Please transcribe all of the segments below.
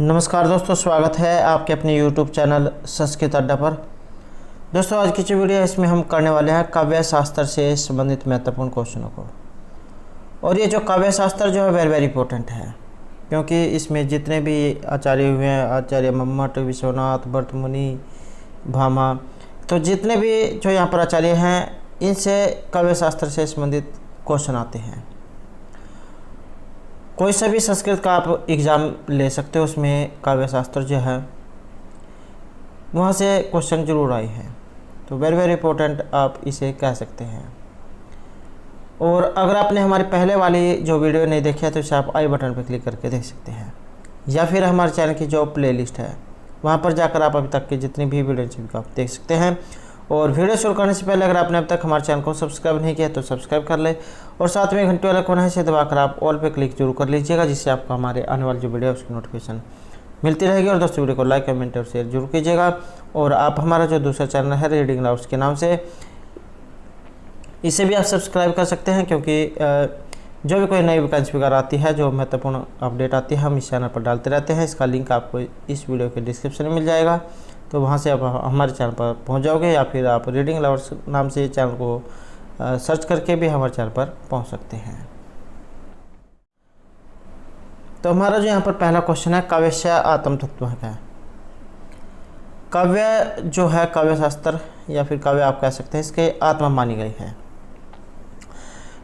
नमस्कार दोस्तों, स्वागत है आपके अपने YouTube चैनल संस्कृत अड्डा पर। दोस्तों आज की जो वीडियो है इसमें हम करने वाले हैं काव्य शास्त्र से संबंधित महत्वपूर्ण क्वेश्चनों को। और ये जो काव्य शास्त्र जो है वेरी इंपॉर्टेंट है, क्योंकि इसमें जितने भी आचार्य हुए हैं, आचार्य मम्मट, विश्वनाथ, भर्तमुनि, भामा, तो जितने भी जो यहाँ पर आचार्य हैं इनसे काव्य शास्त्र से संबंधित क्वेश्चन आते हैं। कोई सा भी संस्कृत का आप एग्ज़ाम ले सकते हो, उसमें काव्य शास्त्र जो है वहाँ से क्वेश्चन जरूर आए हैं, तो वेरी इंपॉर्टेंट आप इसे कह सकते हैं। और अगर आपने हमारी पहले वाली जो वीडियो नहीं देखी है तो इसे आप आई बटन पर क्लिक करके देख सकते हैं, या फिर हमारे चैनल की जो प्लेलिस्ट है वहाँ पर जाकर आप अभी तक की जितनी भी वीडियो आप देख सकते हैं। और वीडियो शुरू करने से पहले अगर आपने अब तक हमारे चैनल को सब्सक्राइब नहीं किया तो सब्सक्राइब कर ले, और साथ में घंटे वाला कोना है इसे दबाकर आप ऑल पे क्लिक जरूर कर लीजिएगा, जिससे आपको हमारे आने वाली जो वीडियो है उसकी नोटिफिकेशन मिलती रहेगी। और दोस्तों वीडियो को लाइक, कमेंट और शेयर जरूर कीजिएगा। और आप हमारा जो दूसरा चैनल है रीडिंग लाउड्स के नाम से, इसे भी आप सब्सक्राइब कर सकते हैं, क्योंकि जो भी कोई नई वैकेंसी वगैरह आती है, जो महत्वपूर्ण अपडेट आती है, हम इस चैनल पर डालते रहते हैं। इसका लिंक आपको इस वीडियो के डिस्क्रिप्शन में मिल जाएगा, तो वहाँ से आप हमारे चैनल पर पहुँच जाओगे, या फिर आप रीडिंग लाउड्स नाम से चैनल को सर्च करके भी हमारे चैनल पर पहुँच सकते हैं। तो हमारा जो यहाँ पर पहला क्वेश्चन है, काव्य आत्म तत्व है क्या है। काव्य जो है, काव्य शास्त्र या फिर काव्य आप कह सकते हैं, इसके आत्मा मानी गई है।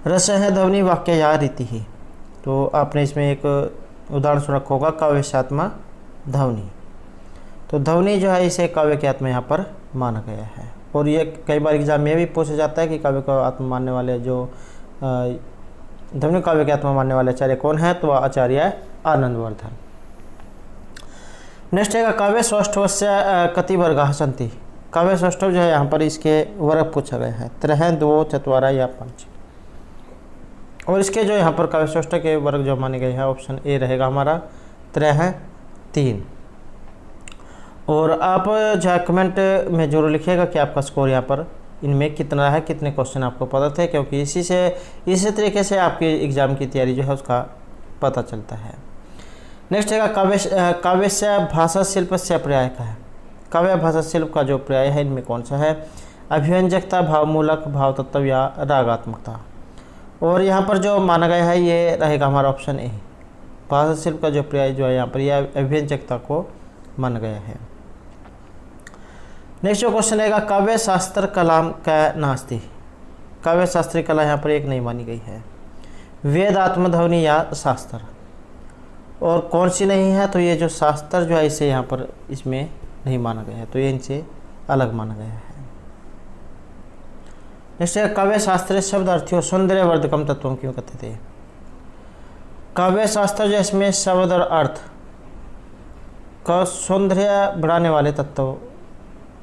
रस है ध्वनि वाक्य या रीति ही। तो आपने इसमें एक उदाहरण सुन रखा होगा, काव्यात्मा ध्वनि। तो ध्वनि जो है इसे काव्य की आत्मा यहाँ पर माना गया है। और ये कई बार एग्जाम में भी पूछा जाता है कि काव्य को आत्मा मानने वाले जो ध्वनि काव्य की आत्मा मानने वाले आचार्य कौन है, तो आचार्य है आनंदवर्धन। नेक्स्ट है काव्य सौष्ठवस्य कति वर्गाः सन्ति। काव्य सौष्ठव जो है यहाँ पर इसके वर्ग पूछा गया है, 3, 2, 4 या 5। और इसके जो यहाँ पर काव्य सौष्ठव के वर्ग जो माने गए हैं, ऑप्शन ए रहेगा हमारा 3, 3। और आप जो है कमेंट में जरूर लिखिएगा कि आपका स्कोर यहाँ पर इनमें कितना है, कितने क्वेश्चन आपको पता थे, क्योंकि इसी तरीके से आपकी एग्ज़ाम की तैयारी जो है उसका पता चलता है। नेक्स्ट है काव्य से भाषा शिल्प से पर्याय का है। काव्य भाषा शिल्प का जो पर्याय है इनमें कौन सा है। अभिव्यंजकता, भावमूलक, भाव तत्व या रागात्मकता। और यहाँ पर जो माना गया है ये रहेगा हमारा ऑप्शन ए। भाषा शिल्प का जो पर्याय जो है यहाँ पर यह अभिव्यंजकता को माना गया है। नेक्स्ट जो क्वेश्चन रहेगा, काव्य शास्त्र कलाम का नास्ति। काव्य शास्त्रीय कला यहाँ पर एक नहीं मानी गई है। वेद, आत्मध्वनि या शास्त्र। और कौन सी नहीं है, तो ये जो शास्त्र जो है इसे यहाँ पर इसमें नहीं माना गया है, तो ये इनसे अलग माना गया है। नेक्स्ट है काव्य शास्त्रीय शब्द अर्थियों सौंदर्य वर्धकम तत्वों क्यों कहते थे। काव्य शास्त्र जो इसमें शब्द और अर्थ का सौंदर्य बढ़ाने वाले तत्व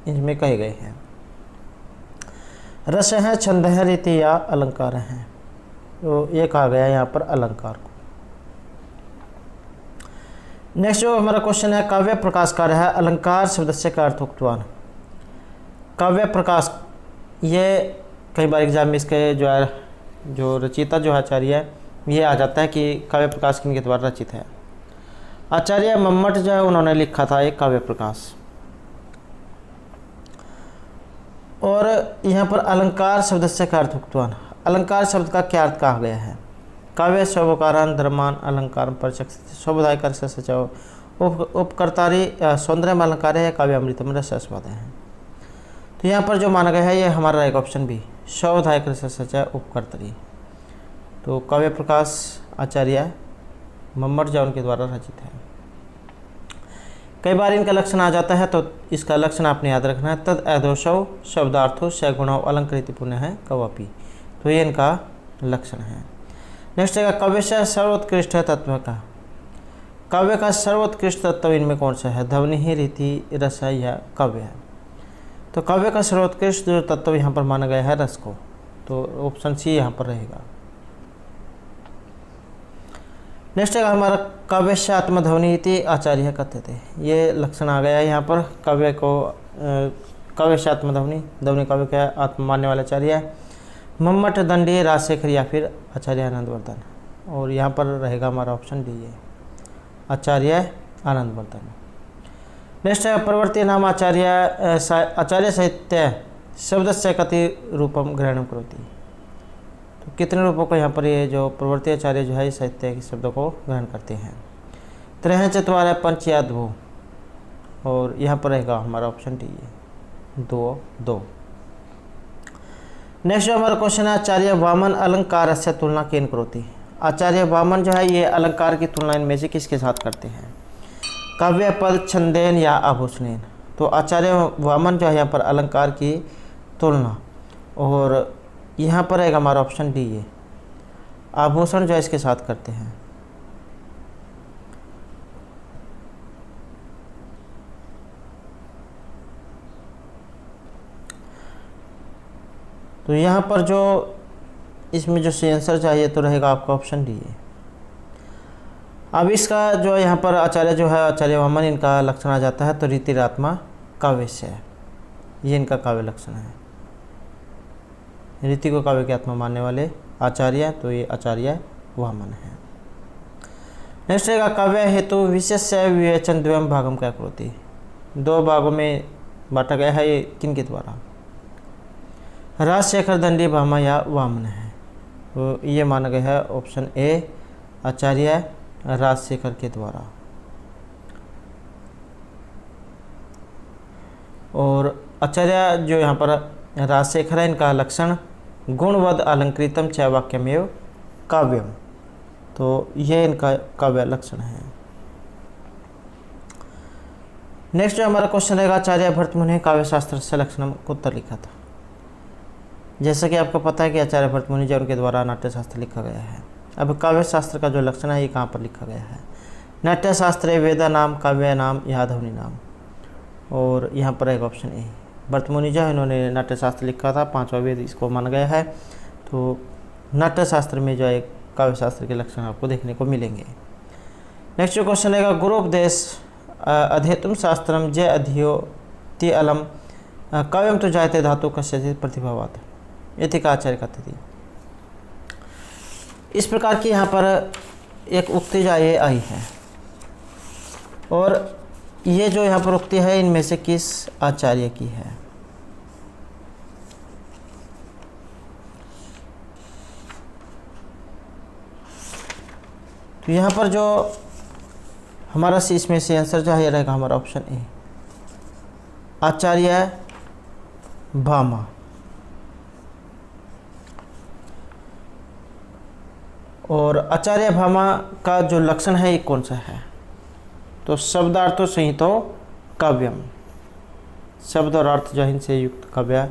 इनमें कहे गए हैं। रस है, छंद है, रीति या अलंकार हैं, तो ये कहा गया है यहाँ पर अलंकार को। नेक्स्ट जो हमारा क्वेश्चन है, काव्य प्रकाशकार है अलंकार शब्द से का अर्थ उक्तवान। काव्य प्रकाश, ये कई बार एग्जाम में इसके जो रचयिता जो आचार्य है ये आ जाता है कि काव्य प्रकाश किनके द्वारा रचित है। आचार्य मम्मट जो है उन्होंने लिखा था एक काव्य प्रकाश। और यहाँ पर अलंकार शब्द से का अर्थ उक्तवान। अलंकार शब्द का क्या अर्थ कहा गया है। काव्य शोभकारान धर्मान अलंकार परिचक्षित शोभदायक सचा उपकर्तारी सौंदर्य अलंकार है, काव्य अमृतम रसास्वाद है। तो यहाँ पर जो माना गया है ये हमारा एक ऑप्शन भी, शोभदायक सचा उपकर्तरी। तो काव्य प्रकाश आचार्य मम्मट जो उनके द्वारा रचित है। कई बार इनका लक्षण आ जाता है, तो इसका लक्षण आपने याद रखना है। तद अधोषव शब्दार्थो सगुणव अलंकृत पुण्य है कवापी। तो ये इनका लक्षण है। नेक्स्ट है काव्य से सर्वोत्कृष्ट तत्व का। काव्य का सर्वोत्कृष्ट तत्व इनमें कौन सा है। ध्वनि ही, रीति, रस या काव्य है। तो काव्य का सर्वोत्कृष्ट जो तत्व यहाँ पर माना गया है रस को, तो ऑप्शन सी यहाँ पर रहेगा। नेक्स्ट है हमारा काव्य से आत्मध्वनि इति आचार्य कहते थे। ये लक्षण आ गया है यहाँ पर। काव्य को काव्य से आत्मध्वनि, ध्वनि काव्य का आत्मा मानने वाले आचार्य है मम्मट, दंडी, राजशेखर या फिर आचार्य आनंदवर्धन। और यहाँ पर रहेगा हमारा ऑप्शन डी, ये आचार्य आनंदवर्धन। नेक्स्ट है प्रवृत्ति नाम आचार्य साहित्य शब्दस्य कति रूपम ग्रहणं करोति। तो कितने रूपों को यहाँ पर ये जो प्रवृत्ति आचार्य जो है साहित्य के शब्दों को ग्रहण करते हैं। त्रयः चत्वारः पंच या द्वौ, और यहाँ पर रहेगा हमारा ऑप्शन डी है 2। नेक्स्ट हमारा क्वेश्चन है आचार्य वामन अलंकार से तुलना केन करोति। आचार्य वामन जो है ये अलंकार की तुलना इनमें से किसके साथ करते हैं? काव्य पद छंदेन या आभूषणेन। तो आचार्य वामन जो है यहाँ पर अलंकार की तुलना, और यहाँ पर रहेगा हमारा ऑप्शन डी है आभूषण जो है इसके साथ करते हैं। तो यहाँ पर जो इसमें जो सी आंसर चाहिए तो रहेगा आपका ऑप्शन डी है। अब इसका जो यहाँ पर आचार्य जो है आचार्य वामन इनका लक्षण आ जाता है तो रीतिरात्मा काव्य से है, ये इनका काव्य लक्षण है। रीति को काव्य की आत्मा मानने वाले आचार्य, तो ये आचार्य वामन है। नेक्स्ट रहेगा काव्य हेतु विशेष विवेचन द्वयम भागम क्या करोति। 2 भागों में बांटा गया है, ये किन के द्वारा? राजशेखर दंडी भामा या वामन है। तो ये माना गया है ऑप्शन ए आचार्य राजशेखर के द्वारा। और आचार्य जो यहाँ पर राजशेखर है इनका लक्षण गुणवद अलंकृतम च वाक्यमेव काव्यम, तो ये इनका काव्य लक्षण है। नेक्स्ट जो हमारा क्वेश्चन रहेगा आचार्य भरतमुनि ने काव्य शास्त्र से लक्षणम को उत्तर लिखा था। जैसा कि आपको पता है कि आचार्य भरतमुनि जी उनके द्वारा नाट्य शास्त्र लिखा गया है। अब काव्य शास्त्र का जो लक्षण है ये कहाँ पर लिखा गया है? नाट्य शास्त्रे वेदा नाम काव्य नाम या ध्वनि नाम, और यहाँ पर एक ऑप्शन ए भरतमुनि जो है इन्होंने नाट्य शास्त्र लिखा था, 5वां वेद इसको माना गया है। तो नाट्य शास्त्र में जो है काव्य शास्त्र के लक्षण आपको देखने को मिलेंगे। नेक्स्ट जो क्वेश्चन रहेगा गुरोपदेश अध्येतुम शास्त्रम जय अधियोति अलम काव्यम तो जायते धातु कस्यचित् प्रतिभावात् इति का आचार्य कहते थे। इस प्रकार की यहाँ पर एक उक्ति जो ये आई है, और ये जो यहाँ पर उक्ति है इनमें से किस आचार्य की है? तो यहाँ पर जो हमारा इसमें से आंसर जो है रहेगा हमारा ऑप्शन ए आचार्य भामा। और आचार्य भामा का जो लक्षण है ये कौन सा है? तो शब्दार्थों संहितो काव्यम, शब्द और अर्थ जो है इनसे युक्त काव्य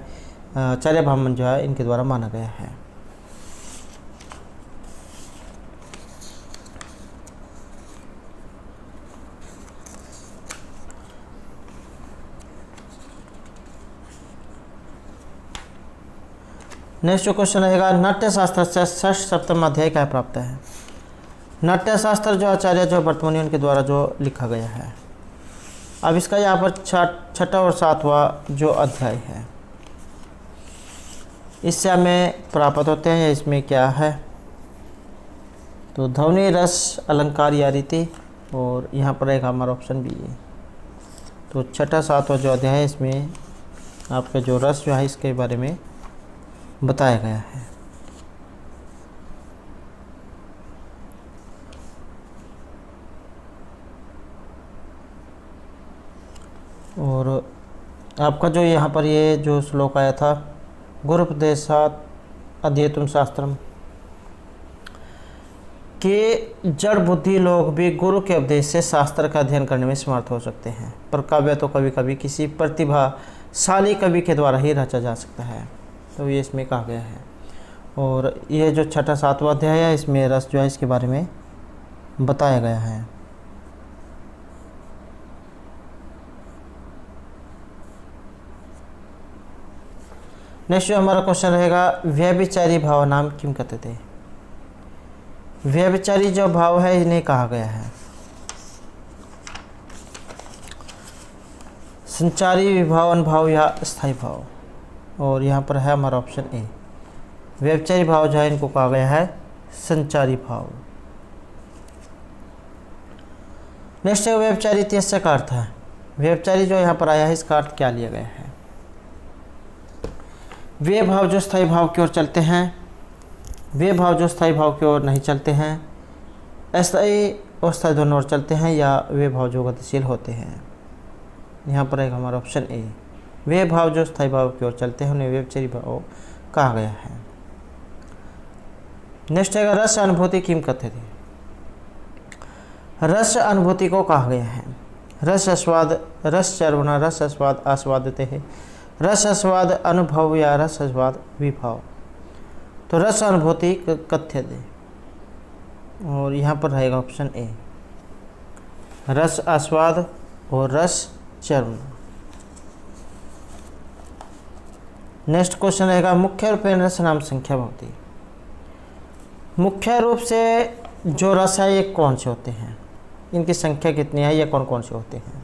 आचार्य भामन जो है इनके द्वारा माना गया है। नेक्स्ट जो क्वेश्चन रहेगा नाट्य शास्त्र से षष्ठ सप्तम अध्याय क्या प्राप्त है। नाट्य शास्त्र जो आचार्य जो भरतमुनि उनके द्वारा जो लिखा गया है। अब इसका यहाँ पर 6ठा और 7वां जो अध्याय है इससे हमें प्राप्त होते हैं। इसमें क्या है? तो ध्वनि रस अलंकार या रीति, और यहाँ पर एक हमारा ऑप्शन भी है। तो 6ठा 7वां जो अध्याय है इसमें आपका जो रस जो है इसके बारे में बताया गया है। और आपका जो यहाँ पर ये जो श्लोक आया था गुरुपदेशात् अध्येतुम शास्त्रम, कि जड़ बुद्धि लोग भी गुरु के उपदेश से शास्त्र का अध्ययन करने में समर्थ हो सकते हैं, पर काव्य तो कभी कभी किसी प्रतिभाशाली कवि के द्वारा ही रचा जा सकता है। तो ये इसमें कहा गया है। और ये जो 6ठा 7वां अध्याय है इसमें रस जो है इसके बारे में बताया गया है। नेक्स्ट जो हमारा क्वेश्चन रहेगा व्यभिचारी भाव नाम किम कहते थे। व्यभिचारी जो भाव है इन्हें कहा गया है संचारी विभाव, अनुभाव या स्थायी भाव, और यहाँ पर है हमारा ऑप्शन ए व्यभिचारी भाव जो है इनको कहा गया है संचारी भाव। नेक्स्ट है व्यभिचारी इत्यस्य का अर्थ है। व्यभिचारी जो यहाँ पर आया है इसका अर्थ क्या लिया गया है। वे भाव जो स्थायी भाव की ओर चलते हैं, वे भाव जो स्थायी भाव की ओर नहीं चलते हैं, अस्थायी और स्थायी दोनों ओर चलते हैं, या वे भाव जो गतिशील होते हैं। यहाँ पर एक हमारा ऑप्शन ए, वे भाव जो स्थायी भाव की ओर चलते हैं उन्हें व्यभिचारी भाव कहा गया है। नेक्स्ट है रस अनुभूति किम कथ्यते। रस अनुभूति को कहा गया है। रस आस्वाद, रस चर्वण, रस आस्वाद आस्वादते है, रस आस्वाद अनुभव या रस आस्वाद विभाव। तो रस अनुभूति कथ्यते, और यहाँ पर रहेगा ऑप्शन ए, रस आस्वाद और रस चर्वण। नेक्स्ट क्वेश्चन रहेगा मुख्य रूपेण रस नाम संख्या भवति। मुख्य रूप से जो रस है ये कौन से होते हैं, इनकी संख्या कितनी है, ये कौन कौन से होते हैं।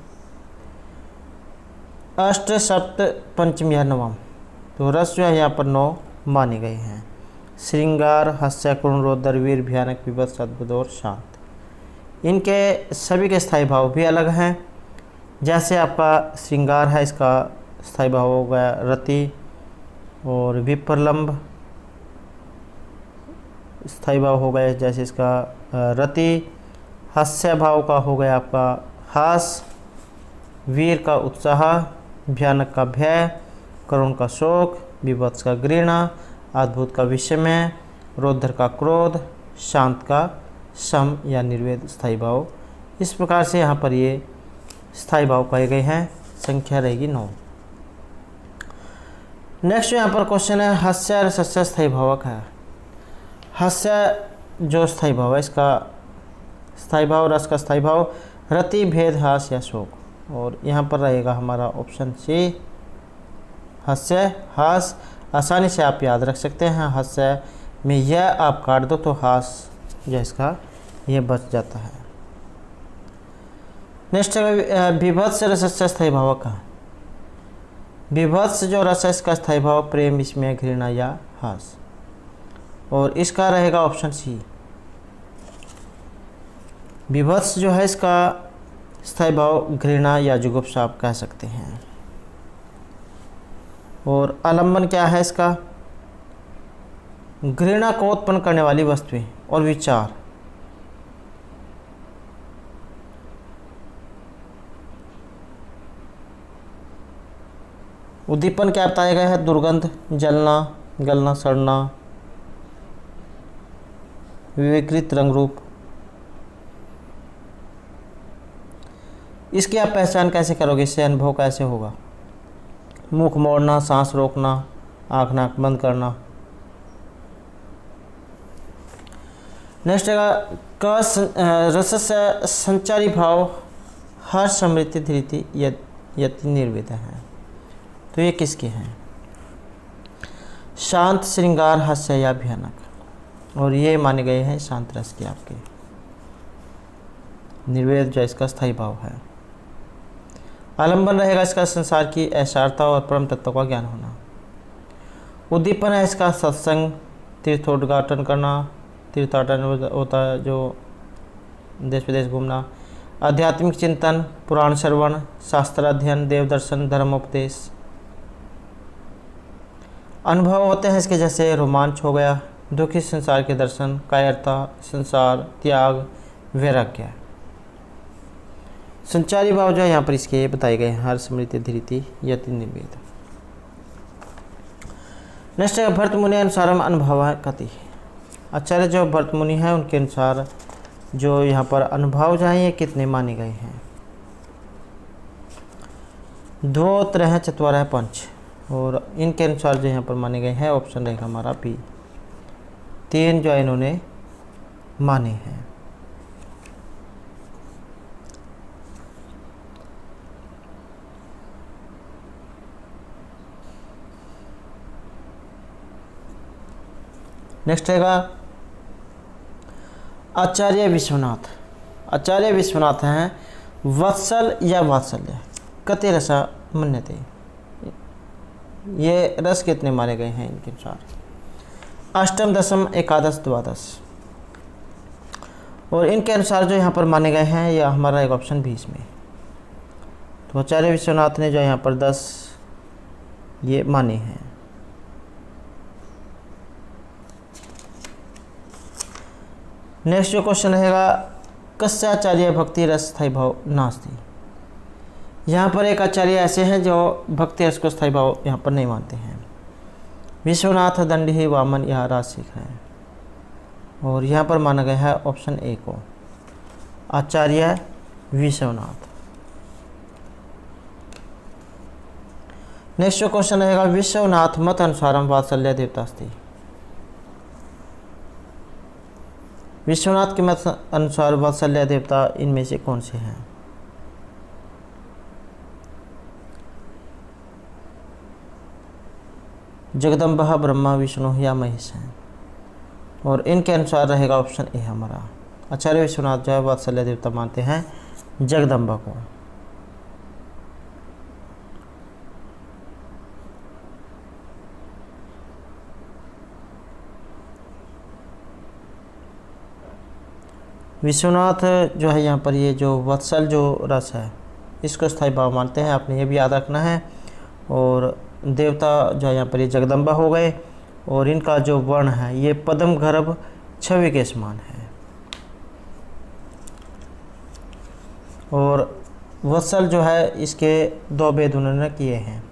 अष्ट सप्त पंचम या नवम। तो रस जो है यहाँ पर 9 माने गए हैं। श्रृंगार, हास्य, करुण, रौद्र, वीर, भयानक, विभत्स, अद्भुत और शांत। इनके सभी के स्थायी भाव भी अलग हैं। जैसे आपका श्रृंगार है, इसका स्थायी भाव हो गया रति, और विप्रलंब स्थायी भाव हो गए जैसे इसका रति। हास्य भाव का हो गया आपका हास, वीर का उत्साह, भयानक का भय, करुण का शोक, विभत्स का घृणा, अद्भुत का विस्मय, रौद्र का क्रोध, शांत का सम या निर्वेद स्थायी भाव। इस प्रकार से यहाँ पर ये स्थायी भाव कहे गए हैं। संख्या रहेगी 9। नेक्स्ट यहाँ पर क्वेश्चन है हास्य रसस्य स्थायी भावक है। हास्य जो स्थायी भाव है इसका स्थायी भाव, रस का स्थायी भाव रति, भेद, हास या शोक। और यहाँ पर रहेगा हमारा ऑप्शन सी, हास्य हास। आसानी से आप याद रख सकते हैं। हास्य में यह आप काट दो तो हास जो इसका ये बच जाता है। नेक्स्ट है विभत्स रसस्य स्थायी भावक है। विभत्स जो रस है इसका स्थायी भाव प्रेम, विस्मय, घृणा या हास। और इसका रहेगा ऑप्शन सी, विभत्स जो है इसका स्थायी भाव घृणा या जुगुप्सा आप कह सकते हैं। और आलंबन क्या है इसका, घृणा को उत्पन्न करने वाली वस्तुएं और विचार। उद्दीपन क्या बताया गया है, दुर्गंध, जलना, गलना, सड़ना, विकृत रंग रूप। इसकी आप पहचान कैसे करोगे, इससे अनुभव कैसे होगा। मुख मोड़ना, सांस रोकना, आँख नाक बंद करना। नेक्स्ट है रसस्य संचारी भाव हर्ष, समृद्धि, धृति, यति, निर्वेद है। तो ये किसके हैं, शांत, श्रृंगार, हास्य या भयानक। और ये माने गए हैं शांत रस के आपके। निर्वेद जो इसका स्थायी भाव है। आलंबन रहेगा इसका संसार की ऐशारता और परम तत्व का ज्ञान होना। उद्दीपन है इसका सत्संग, तीर्थोद्घाटन करना, तीर्थाटन होता है जो देश विदेश घूमना, आध्यात्मिक चिंतन, पुराण श्रवण, शास्त्र अध्ययन, देव दर्शन, धर्मोपदेश। अनुभव होते हैं इसके जैसे रोमांच हो गया, दुखी संसार के दर्शन, कायरता, संसार त्याग, वैराग्य। संचारी भाव जो है यहाँ पर इसके बताए गए हैं, हर्ष, स्मृति, धृति, यति, निर्वेद। नेक्स्ट है भरत मुनि अनुसारम अनुभव कति। आचार्य जो भरत मुनि है उनके अनुसार जो यहाँ पर अनुभव जो है ये कितने माने गए हैं, 2, 3, 4, 5। और इनके अनुसार जो यहाँ पर माने गए हैं ऑप्शन रहेगा हमारा बी, 3 जो इन्होंने माने हैं। नेक्स्ट रहेगा आचार्य विश्वनाथ। आचार्य विश्वनाथ हैं वत्सल या वात्सल्य कते रसा मन्यते। ये रस कितने माने गए हैं इनके अनुसार, अष्टम, दशम, एकादश, द्वादश। और इनके अनुसार जो यहाँ पर माने गए हैं यह हमारा एक ऑप्शन 20 में। तो आचार्य विश्वनाथ ने जो यहाँ पर 10 ये माने हैं। नेक्स्ट जो क्वेश्चन रहेगा, कस्य आचार्य भक्ति रस स्थायी भाव नास्ति। यहाँ पर एक आचार्य ऐसे हैं जो भक्ति रस को स्थायी भाव यहाँ पर नहीं मानते हैं। विश्वनाथ, दंडी, वामन या रासिक है, और यहाँ पर माना गया है ऑप्शन ए को, आचार्य विश्वनाथ। नेक्स्ट जो क्वेश्चन रहेगा, विश्वनाथ मत अनुसारम वात्सल्य देवतास्ति। विश्वनाथ के मत अनुसार वात्सल्य देवता इनमें से कौन से हैं? जगदम्बा, ब्रह्मा, विष्णु या महेश हैं, और इनके अनुसार रहेगा ऑप्शन ए हमारा। आचार्य विश्वनाथ जो है वात्सल्य देवता मानते हैं जगदम्बा को। विश्वनाथ जो है यहाँ पर ये जो वत्सल जो रस है इसको स्थायी भाव मानते हैं, आपने ये भी याद रखना है। और देवता जो है यहाँ पर ये जगदम्बा हो गए, और इनका जो वर्ण है ये पद्म गर्भ छवि के समान है। और वत्सल जो है इसके 2 भेद उन्होंने किए हैं,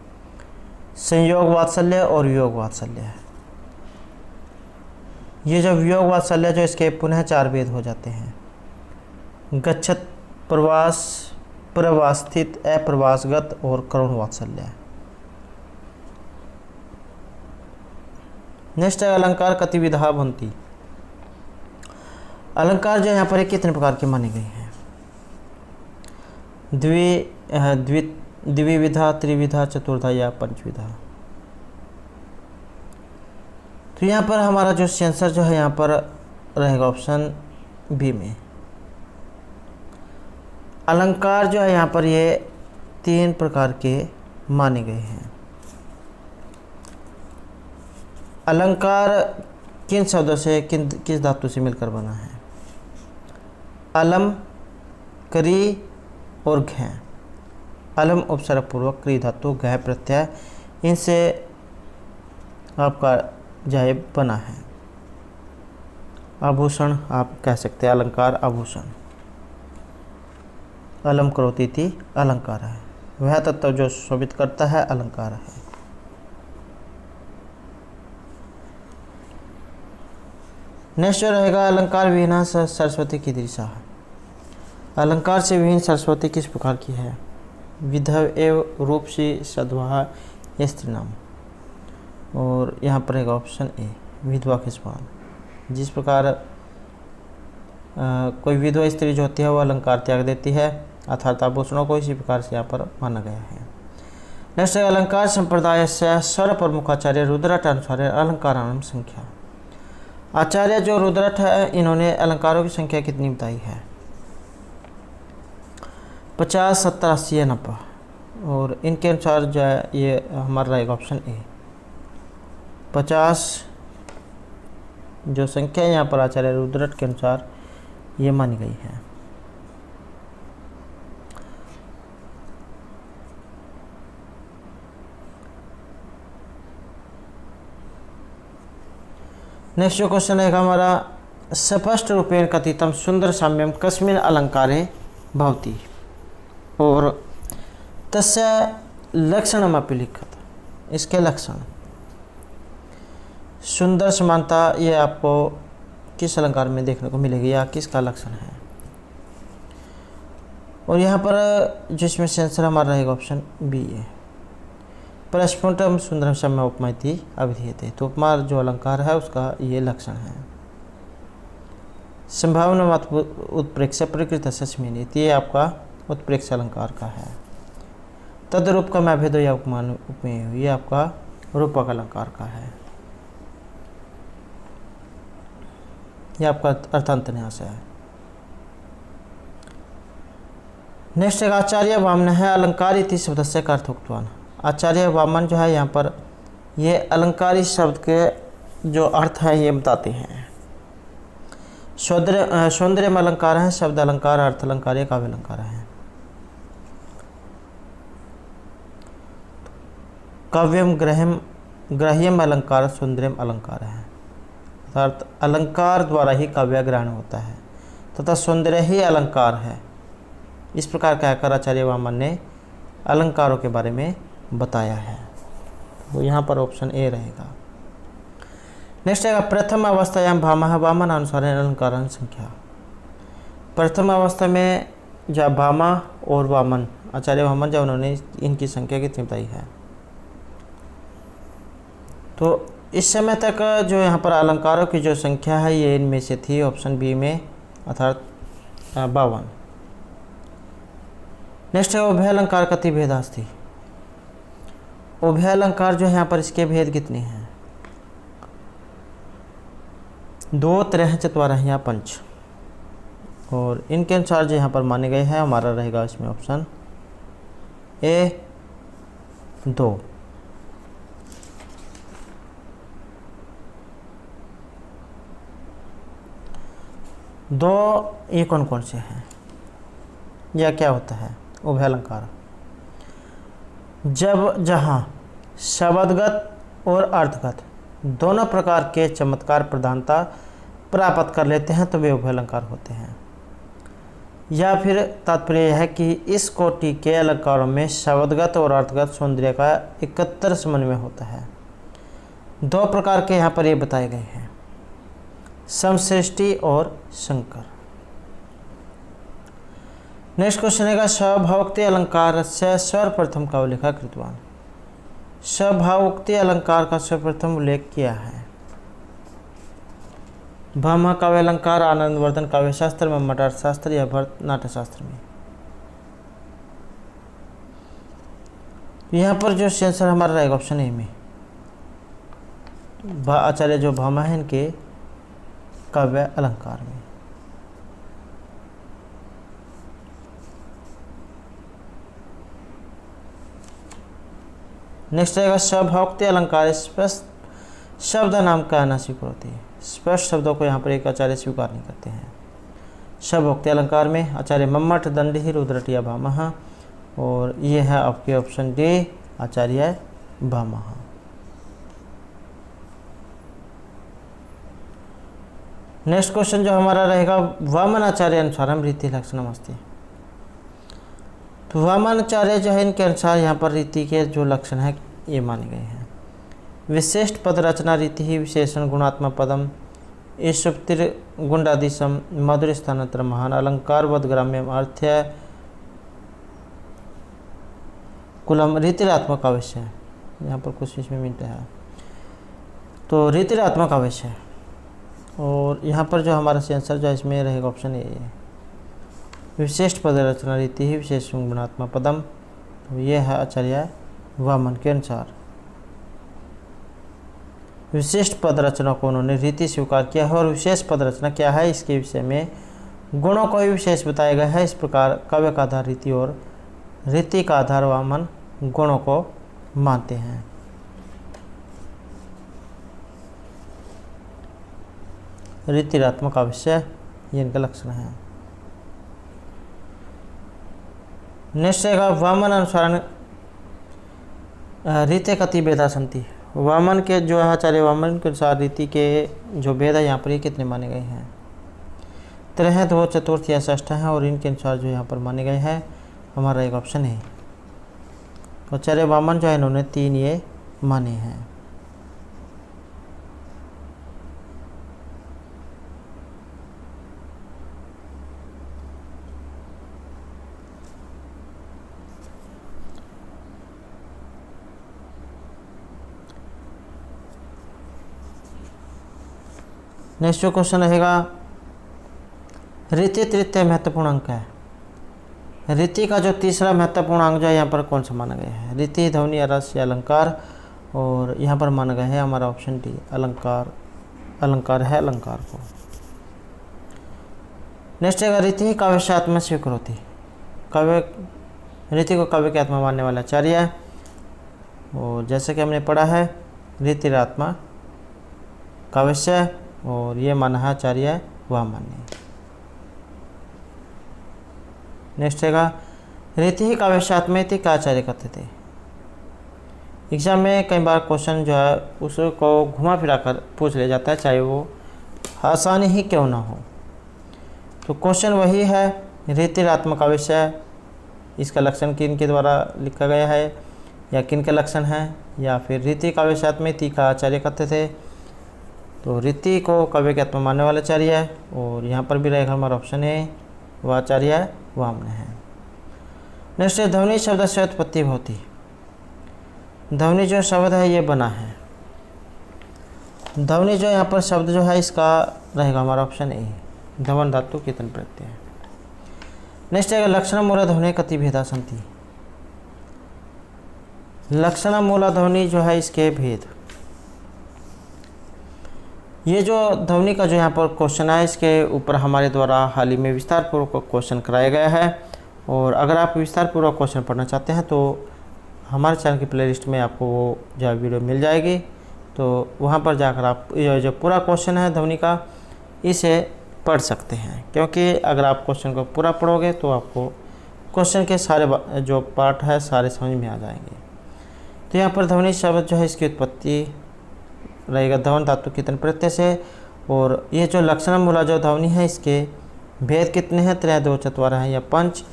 संयोग वात्सल्य और वियोग वात्सल्य। ये जो वियोग वात्सल्य जो इसके पुनः 4 भेद हो जाते हैं, गच्छत, प्रवास, प्रवास्थित, अप्रवासगत और करुण वात्सल्य। नेक्स्ट है अलंकार कति विधा भवन्ति। अलंकार जो यहाँ पर कितने प्रकार के माने गए हैं? द्विविधा, त्रिविधा, चतुर्धा या पंचविधा। तो यहाँ पर हमारा जो आंसर जो है यहाँ पर रहेगा ऑप्शन बी में। अलंकार जो है यहाँ पर ये 3 प्रकार के माने गए हैं। अलंकार किन शब्दों से किस धातु से मिलकर बना है? अलम, करी और घ। अलम उपसर्ग पूर्वक, क्री धातु, घ प्रत्यय, इनसे आपका जो बना है। आभूषण आप कह सकते हैं, अलंकार आभूषण। अलम करोति इति अलंकार है, वह तत्व जो शोभित करता है अलंकार है। नेक्स्ट जो रहेगा, अलंकार विहीना सरस्वती की दृशा। अलंकार से विहीन सरस्वती किस प्रकार की है? विधव एव रूपसी सद्वाहा स्त्रीनाम, और यहाँ पर रहेगा ऑप्शन ए, विधवा के समान। जिस प्रकार कोई विधवा स्त्री जो होती है वो अलंकार त्याग देती है अर्थात आभूषणों को, इसी प्रकार से यहाँ पर माना गया है। नेक्स्ट है अलंकार संप्रदाय से सर्व प्रमुखाचार्य रुद्रट अनुसार अलंकाराणाम संख्या। आचार्य जो रुद्रट है इन्होंने अलंकारों की संख्या कितनी बताई है? 50, 70, 80 या 90, और इनके अनुसार जो है ये हमारा रहेगा ऑप्शन ए 50 जो संख्या यहाँ पर आचार्य रुद्रट के अनुसार ये मानी गई है। नेक्स्ट जो क्वेश्चन है हमारा, स्पष्ट रूपेण कथितम सुंदर साम्यम कस्मिन् अलंकारे भवति, और तस्य लक्षणमपि लिखत। इसके लक्षण, सुंदर समानता ये आपको किस अलंकार में देखने को मिलेगी या किसका लक्षण है? और यहाँ पर जिसमें से आंसर हमारा रहेगा ऑप्शन बी है, परस्फुटम सुंदरम सम्य उपमा इति अभिधीयते। तो उपमा जो अलंकार है उसका ये लक्षण है। संभावना उत्प्रेक्ष प्रकृत सस्मिन, ये आपका उत्प्रेक्ष अलंकार का है। तदरूप का मैं भेदो या उपमान उपमेय, ये आपका रूपक अलंकार का है। यह आपका अर्थांत न्यास है। नेक्स्ट है आचार्य वामन है अलंकार इति शब्द से का अर्थोक्तवान। आचार्य वामन जो है यहाँ पर ये अलंकारी शब्द के जो अर्थ है ये बताते हैं। सौंदर्य में अलंकार है, शब्द अलंकार, अर्थ अलंकार, या काव्य अलंकार है। काव्यम ग्राह्यम अलंकार सौंदर्यम अलंकार है, अर्थात अलंकार द्वारा ही काव्य ग्रहण होता है तथा सौंदर्य ही अलंकार है। इस प्रकार कहकर आचार्य वामन ने अलंकारों के बारे में बताया है। तो यहाँ पर ऑप्शन ए रहेगा। नेक्स्ट आएगा प्रथम अवस्थायाम भामह वामन अनुसार अलंकार संख्या। प्रथम अवस्था में जब भामा और वामन, आचार्य वामन, जब उन्होंने इनकी संख्या कितनी बताई है, तो इस समय तक जो यहाँ पर अलंकारों की जो संख्या है ये इनमें से थी ऑप्शन बी में, अर्थात 52। नेक्स्ट है उभय अलंकार कति भेदास्ति। उभय अलंकार जो है यहाँ पर इसके भेद कितने हैं? 2, 3, 4 या 5, और इनके अनुसार जो यहाँ पर माने गए हैं हमारा रहेगा इसमें ऑप्शन ए 2। दो ये कौन कौन से हैं या क्या होता है उभय अलंकार? जब जहाँ शब्दगत और अर्थगत दोनों प्रकार के चमत्कार प्रधानता प्राप्त कर लेते हैं तो वे उभय अलंकार होते हैं। या फिर तात्पर्य यह है कि इस कोटि के अलंकारों में शब्दगत और अर्थगत सौंदर्य का एकत्र समन्वय होता है। 2 प्रकार के यहाँ पर ये बताए गए हैं, समश्रेष्टि और शंकर। नेक्स्ट क्वेश्चन है स्वभावोक्ति अलंकार से सर्वप्रथम का उल्लेख कृतवान। स्वभावोक्ति अलंकार का सर्वप्रथम उल्लेख किया है भामा काव्य अलंकार, आनंदवर्धन काव्य शास्त्र, मम्मट अर्थशास्त्र या भरत नाट्य शास्त्र में। यहाँ पर जो आंसर हमारा रहेगा ऑप्शन ए में, आचार्य जो भामा है इनके काव्य अलंकार में। नेक्स्ट रहेगा स्वभावोक्ति अलंकार स्पष्ट शब्द नाम का न स्वीकृति। स्पष्ट शब्दों को यहाँ पर एक आचार्य स्वीकार नहीं करते हैं। स्वभावोक्ति अलंकार में आचार्य मम्मट, दंडी, रुद्रटिया, भामह, और ये है आपके ऑप्शन डी आचार्य भामह। नेक्स्ट क्वेश्चन जो हमारा रहेगा वामन आचार्य अनुसार हम रीति लक्षणम अस्ति। तो वामन आचार्य जो है इनके अनुसार यहाँ पर रीति के जो लक्षण है ये माने गए हैं। विशिष्ट पद रचना रीति ही विशेषण गुणात्मक पदम ईशुप्तिर गुंडादिशम मधुर स्थानांतर महान अलंकार वद ग्राम्यम अर्थ्य कुलम रीतिरात्मक आवश्य है। यहाँ पर कुछ इसमें मिनट है तो रीतिरात्मक आवश्य है, और यहाँ पर जो हमारा आंसर जो इसमें रहेगा ऑप्शन ए है विशिष्ट पद रचना रीति ही विशेष गुणात्मक पदम। तो ये है आचार्य वामन के अनुसार विशिष्ट पद रचना को उन्होंने रीति स्वीकार किया है, और विशेष पद रचना क्या है इसके विषय में गुणों को भी विशेष बताया गया है। इस प्रकार काव्य का आधार रीति और रीति का आधार वामन गुणों को मानते हैं। रीतिरात्मक आवश्य ये इनका लक्षण है। नेक्स्ट रहेगा वामन अनुसार रीति कति भेदा संति। वामन के जो है आचार्य वामन के अनुसार रीति के जो भेद है यहाँ पर ये कितने माने गए हैं? 3, 2, 4 या 6 हैं, और इनके अनुसार जो यहाँ पर माने गए हैं हमारा एक ऑप्शन है आचार्य वामन जो है इन्होंने 3 ये माने हैं। नेक्स्ट जो क्वेश्चन रहेगा रीति तृतीय महत्वपूर्ण अंक है। रीति का जो तीसरा महत्वपूर्ण अंक जो है यहाँ पर कौन सा माना गया है? रीति, ध्वनि, रस या अलंकार, और यहाँ पर माना गया है हमारा ऑप्शन डी अलंकार। अलंकार है अलंकार को। नेक्स्ट है रीति ही काव्य से आत्मा स्वीकृति। काव्य रीति को काव्य की आत्मा मानने वाला आचार्य है, और जैसे कि हमने पढ़ा है रीति आत्मा काव्य से, और ये माना है आचार्य वह मान्य। नेक्स्ट रहेगा रीति ही काव्यशात्मेति का आचार्य करते थे। एग्जाम में कई बार क्वेश्चन जो है उसको घुमा फिरा कर पूछ लिया जाता है, चाहे वो आसानी ही क्यों ना हो। तो क्वेश्चन वही है, रीतिरात्मक आविष्य इसका लक्षण किन के द्वारा लिखा गया है, या किन के लक्षण हैं, या फिर रीति काव्यशात्मेति का आचार्य करते थे। तो रीति को काव्य के आत्मा मानने वाला आचार्य है, और यहाँ पर भी रहेगा हमारा ऑप्शन है वह आचार्य है वामन है। नेक्स्ट है ध्वनि शब्द से उत्पत्ति होती। ध्वनि जो शब्द है ये बना है, ध्वनि जो यहाँ पर शब्द जो है इसका रहेगा हमारा ऑप्शन ए, ध्वन धातु कीर्तन प्रत्यय है। नेक्स्ट है लक्षण मूल ध्वनि कति भेदा संति। लक्षण मूल ध्वनि जो है इसके भेद, ये जो ध्वनि का जो यहाँ पर क्वेश्चन है इसके ऊपर हमारे द्वारा हाल ही में विस्तार पूर्वक क्वेश्चन कराया गया है। और अगर आप विस्तार पूर्वक क्वेश्चन पढ़ना चाहते हैं तो हमारे चैनल की प्लेलिस्ट में आपको वो जो वीडियो मिल जाएगी, तो वहाँ पर जाकर आप जो पूरा क्वेश्चन है ध्वनि का इसे पढ़ सकते हैं। क्योंकि अगर आप क्वेश्चन को पूरा पढ़ोगे तो आपको क्वेश्चन के सारे जो पार्ट है सारे समझ में आ जाएंगे। तो यहाँ पर ध्वनि शब्द जो है इसकी उत्पत्ति रहेगा ध्वन धातु कीर्तन प्रत्यय से। और ये जो लक्षण मूला जो ध्वनि है इसके भेद कितने हैं, त्रय दो चतवार हैं या पंच,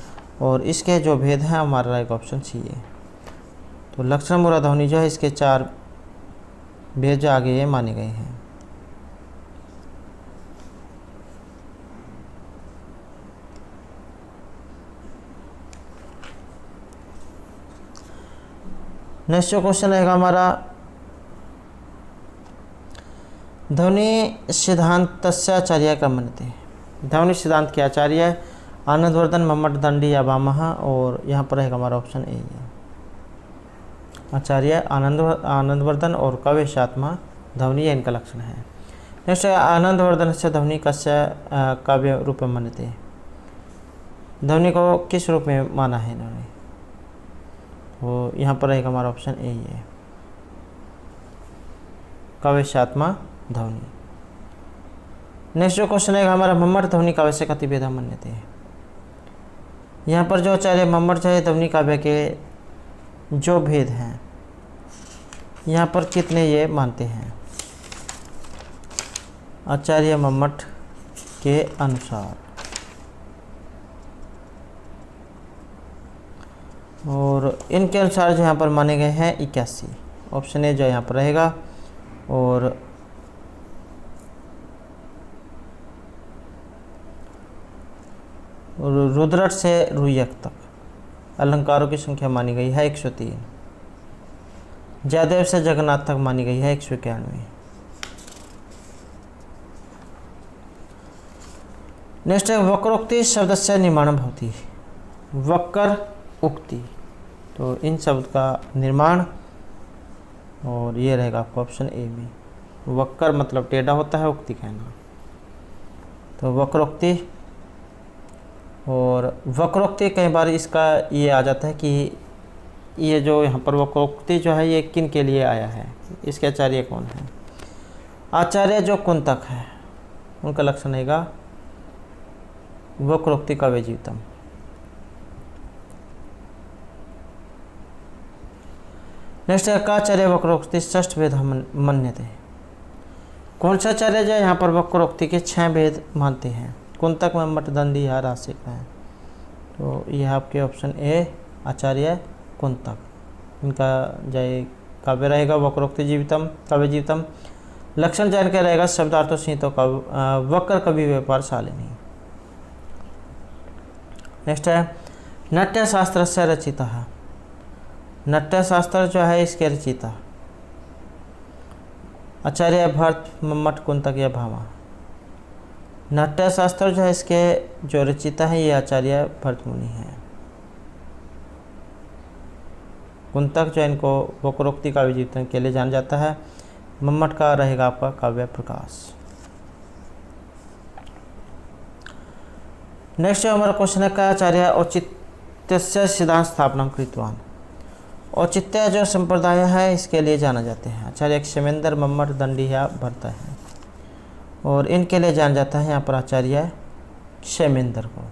और इसके जो भेद हैं हमारा रहेगा ऑप्शन सी है। तो लक्षण मूला ध्वनि जो है इसके 4 भेद जो आगे ये माने गए हैं। नेक्स्ट जो क्वेश्चन रहेगा हमारा ध्वनि सिद्धांतस्य आचार्य का मनते। ध्वनि सिद्धांत के आचार्य आनंदवर्धन, मम्मट दंडी या वामः, और यहाँ पर रहेगा हमारा ऑप्शन ए है आचार्य आनंदवर्धन और काव्यशात्मा ध्वनि इनका लक्षण है। नेक्स्ट आनंदवर्धन से ध्वनि कस्य काव्य रूप में मानते। ध्वनि को किस रूप में माना है इन्होंने, वो यहाँ पर रहेगा हमारा ऑप्शन ए है काव्यशात्मा ध्वनि। नेक्स्ट जो क्वेश्चन है हमारा मम्मट ध्वनि काव्य से कति भेदा मान्यते। यहाँ पर जो आचार्य मम्मट जो है ध्वनि काव्य के जो भेद हैं यहाँ पर कितने ये मानते हैं आचार्य मम्मट के अनुसार, और इनके अनुसार जो यहाँ पर माने गए हैं 81। ऑप्शन ए जो यहाँ पर रहेगा। और रुद्रट से रुयक तक अलंकारों की संख्या मानी गई है 103। जयदेव से जगन्नाथ तक मानी गई है 191। नेक्स्ट है वक्रोक्ति शब्द से निर्माण भवति। वक्र उक्ति, तो इन शब्द का निर्माण, और ये रहेगा आपका ऑप्शन ए में। वक्र मतलब टेढ़ा होता है, उक्ति कहना, तो वक्रोक्ति। और वक्रोक्ति कई बार इसका ये आ जाता है कि ये जो यहाँ पर वक्रोक्ति जो है ये किन के लिए आया है, इसके आचार्य कौन है। आचार्य जो कुंतक है उनका लक्षण रहेगा वक्रोक्ति काव्य जीवितम। नेक्स्ट है काचार्य वक्रोक्ति षष्ठ भेद मन्यते। कौन सा आचार्य जो यहाँ पर वक्रोक्ति के 6 भेद मानते हैं। कुंतक, मम्मट, दंडी या रासिक है। तो यह आपके ऑप्शन ए आचार्य कुंतक, इनका जय काव्य रहेगा वक्रोक्ति जीवितम काव्य जीवितम। लक्षण जान के रहेगा शब्दार्थों संहिता का वक्र कवि व्यापार शालिनी। नेक्स्ट है नाट्यशास्त्र से रचिता है। नाट्यशास्त्र जो है इसके रचिता आचार्य भरत, मम्मट, कुंतक या भामा। नाट्यशास्त्र जो है इसके जो रचिता है ये आचार्य भरत मुनि है। कुंतक जो इनको वक्रोक्ति काव्य जीवितम के लिए जाना जाता है। मम्मट का रहेगा आपका काव्य प्रकाश। नेक्स्ट हमारा क्वेश्चन है का आचार्य औचित्यस्य सिद्धांत स्थापना कृतवान। औचित्य जो संप्रदाय है इसके लिए जाना जाते हैं आचार्य क्षेमेंद्र, मम्मट, दंडी या भरत है। और इनके लिए जाना जाता है यहाँ पर आचार्य क्षेमेंद्र को।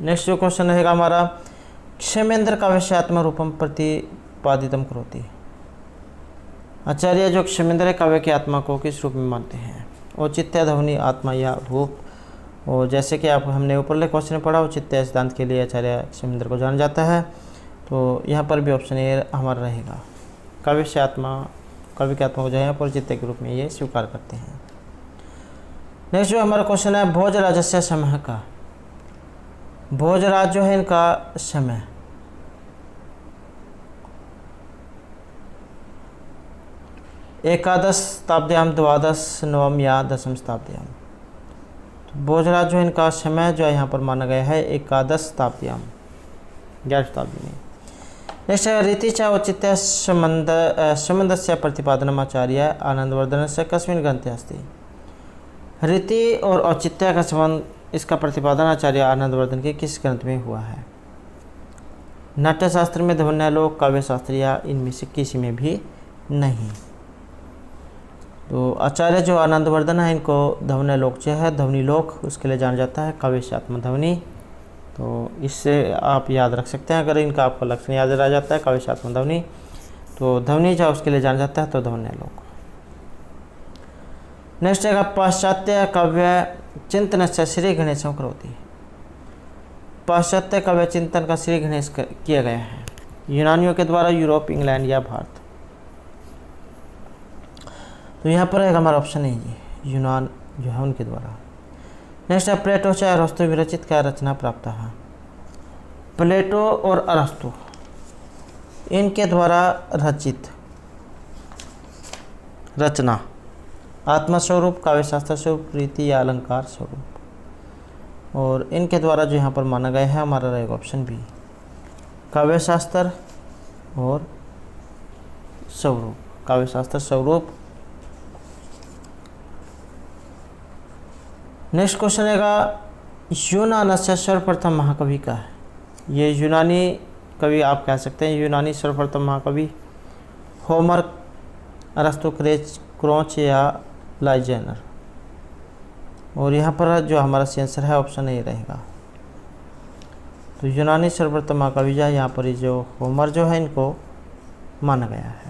नेक्स्ट जो क्वेश्चन रहेगा हमारा, क्षेमेंद्र काव्यस्यात्म रूपम प्रतिपादितम करोति। आचार्य जो क्षेमेंद्र है काव्य की आत्मा को किस रूप में मानते हैं? औचित्य, ध्वनि, आत्मा या रूप। और जैसे कि आप हमने ऊपरले क्वेश्चन में पढ़ा, औचित्य सिद्धांत के लिए आचार्य क्षेमेंद्र को जाना जाता है। तो यहाँ पर भी ऑप्शन ए हमारा रहेगा, काव्य की आत्मा को जो है औचित्य के रूप में ये स्वीकार करते हैं। नेक्स्ट जो हमारा क्वेश्चन है, भोजराजस्य समय का। भोजराज जो है इनका समय एकादश शताब्द्याम, द्वादश, नवम या दशम शताब्द्याम। तो भोजराज जो है इनका समय जो है यहाँ पर माना गया है एकादश शताब्द्याम, 11वीं शताब्दी में। नेक्स्ट है, रीति च औचित्य संबंधस्य प्रतिपादनम आचार्य आनंदवर्धनस्य कस्मिन् ग्रन्थे अस्ति। रीति और औचित्य का संबंध, इसका प्रतिपादन आचार्य आनंदवर्धन के किस ग्रंथ में हुआ है? नाट्यशास्त्र में, ध्वन्यालोक, काव्यशास्त्र या इनमें से किसी में भी नहीं। तो आचार्य जो आनंदवर्धन है इनको ध्वन्यालोक जो है, ध्वनिलोक, उसके लिए जाना जाता है काव्यस्यात्म ध्वनि। तो इससे आप याद रख सकते हैं, अगर इनका आपको लक्षण याद रह जाता है काव्यस्यात्म ध्वनि, तो ध्वनि जो उसके लिए जाना जाता है तो ध्वन्यालोक। नेक्स्ट है, पाश्चात्य काव्य चिंतन से श्री गणेशम करोति। पाश्चात्य काव्य चिंतन का श्री गणेश किया गया है यूनानियों के द्वारा, यूरोप, इंग्लैंड या भारत। तो यहाँ पर हमारा ऑप्शन है जी, यूनान जो है उनके द्वारा। नेक्स्ट है, प्लेटो से अरस्तु विरचित क्या रचना प्राप्त है? प्लेटो और अरस्तु इनके द्वारा रचित रचना आत्मस्वरूप, काव्यशास्त्र स्वरूप, रीति या अलंकार स्वरूप। और इनके द्वारा जो यहाँ पर माना गया है हमारा रहेगा ऑप्शन बी, काव्यशास्त्र और स्वरूप, काव्यशास्त्र स्वरूप। नेक्स्ट क्वेश्चन रहेगा, यूनान से सर्वप्रथम महाकवि का है। ये यूनानी कवि आप कह सकते हैं, यूनानी सर्वप्रथम महाकवि होमर, अरस्तु, क्रोच या लाइजेनर। और यहाँ पर जो हमारा आंसर है ऑप्शन ए रहेगा। तो यूनानी सर्वप्रथम महाकवि जो है यहाँ पर जो होमर जो है इनको माना गया है।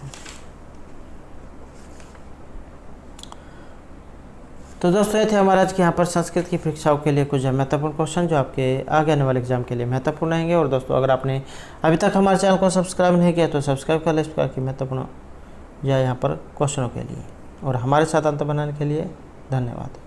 तो दोस्तों ये थे हमारा आज के यहाँ पर संस्कृत की परीक्षाओं के लिए कुछ महत्वपूर्ण क्वेश्चन जो आपके आगे आने वाले एग्जाम के लिए महत्वपूर्ण रहेंगे। और दोस्तों अगर आपने अभी तक हमारे चैनल को सब्सक्राइब नहीं किया तो सब्सक्राइब कर लें इस प्रकार की महत्वपूर्ण या यहाँ पर क्वेश्चनों के लिए। और हमारे साथ अंत बनाने के लिए धन्यवाद।